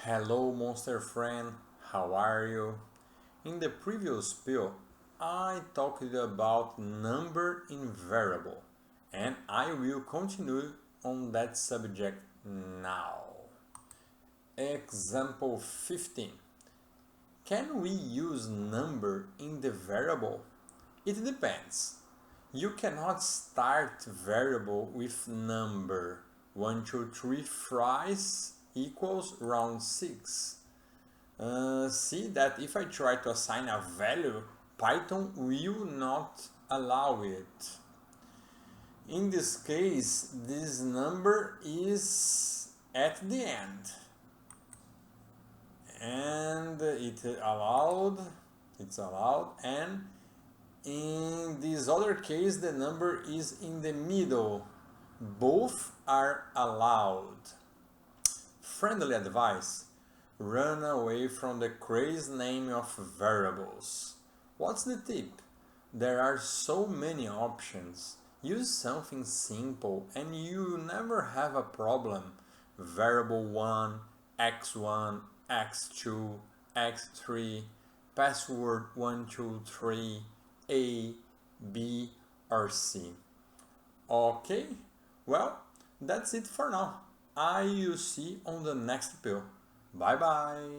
Hello monster friend, how are you? In the previous pill, I talked about number in variable and I will continue on that subject now. Example 15. Can we use number in the variable? It depends. You cannot start variable with number 1, 2, 3 fries equals round 6. See that if I try to assign a value, Python will not allow it. In this case, this number is at the end. And it's allowed, and in this other case, the number is in the middle. Both are allowed. Friendly advice: run away from the crazy name of variables. What's the tip? There are so many options. Use something simple and you never have a problem. Variable 1, x1, x2, x3, password 123, A, B, or C. Okay, well, that's it for now. I will see you on the next pill. Bye bye.